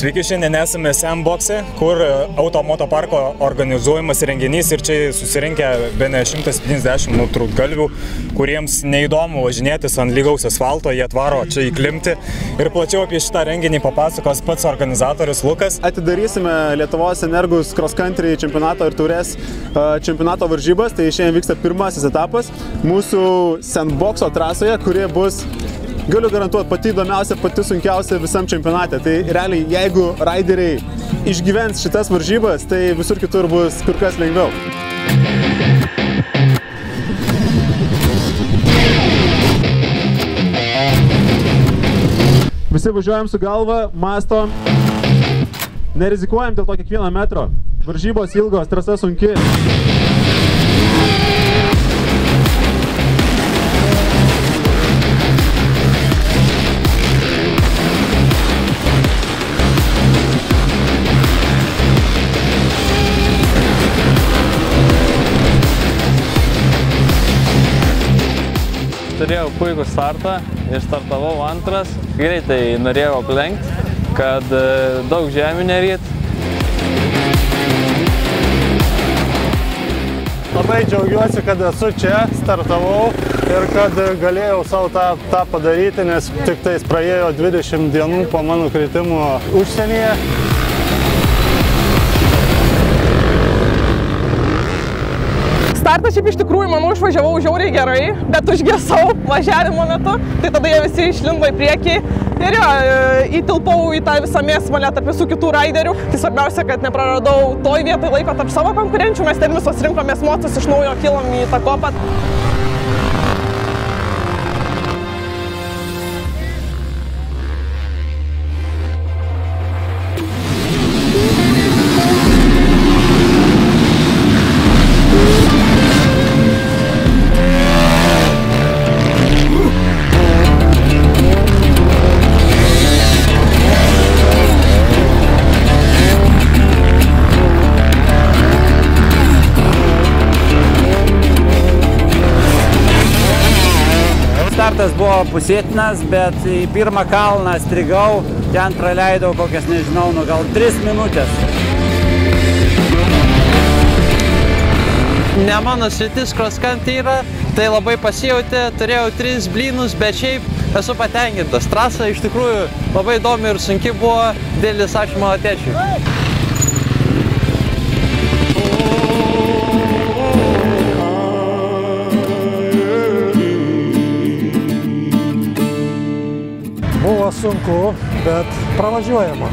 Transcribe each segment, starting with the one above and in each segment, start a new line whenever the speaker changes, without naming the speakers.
Sveiki, šiandien esame Sandbox'e, kur automoto parko organizuojamas renginys ir čia susirinkę bene 170 nutrūktgalvių, kuriems neįdomu važinėtis ant lygaus asfalto, jie atvaro čia įklimpti. Ir plačiau apie šitą renginį papasakos pats organizatorius Lukas.
Atidarysime Lietuvos Energus cross country čempionato ir taurės čempionato varžybas, tai šiandien vyksta pirmasis etapas mūsų Sandbox'o trasoje, kurie bus, galiu garantuoti, pati įdomiausia, pati sunkiausia visam čempionate. Tai realiai, jeigu raideriai išgyvens šitas varžybas, tai visur kitur bus kur kas lengviau. Visi važiuojam su galva, mastom, nerizikuojam dėl to kiekvieno metro. Varžybos ilgos, trasa sunki.
Turėjau puikų startą, išstartavau antras, greitai norėjau aplenkti, kad daug žemių neryt.
Labai džiaugiuosi, kad esu čia, startavau ir kad galėjau savo tą padaryti, nes tik tais praėjo 20 dienų po mano kritimų užsienyje.
Startą šiaip iš tikrųjų, manau, išvažiavau žiauriai gerai, bet užgesau važiavimo metu, tai tada jie visi išlindo į priekį ir jo, įtilpau į tą visą mėsmalę tarp visų kitų raiderių. Tai svarbiausia, kad nepraradau toj vietoj laiko tarp savo konkurenčių, mes ten visos rinkomės motus, iš naujo kilom į tą kopą.
Startas buvo pusėtinas, bet į pirmą kalną strigau, ten praleidau kokias, nežinau, gal 3 minutės.
Ne mano sritis cross country yra, tai labai pasijautė, turėjau 3 blynus, bet šiaip esu patenkintas. Trasa iš tikrųjų labai įdomi ir sunki buvo, didelis ačiū mano tėčiui.
Buvo sunku, bet pravažiuojama.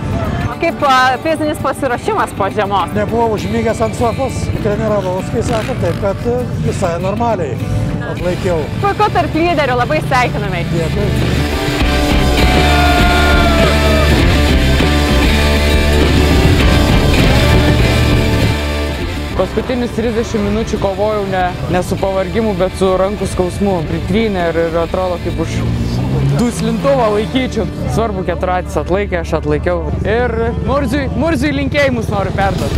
Kaip fizinis pasiruošimas po žiemos?
Nebuvau užmygęs ant sofos, treniravau, kai sako, taip, kad visai normaliai atlaikiau.
Puiku tarp lyderių, labai sveikiname.
Dėkui.
Paskutinius 30 minučių kovojau ne su pavargimu, bet su rankų skausmu. Pritrynė ir atrodo kaip už duslintuvą laikyčiau. Svarbu, keturratis atlaikė, aš atlaikiau. Ir Murziui linkėjimus noriu perduoti.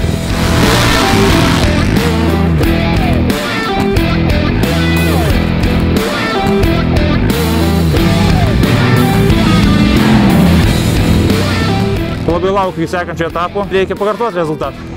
Labai laukiu sekančio etapo, reikia pakartoti rezultatą.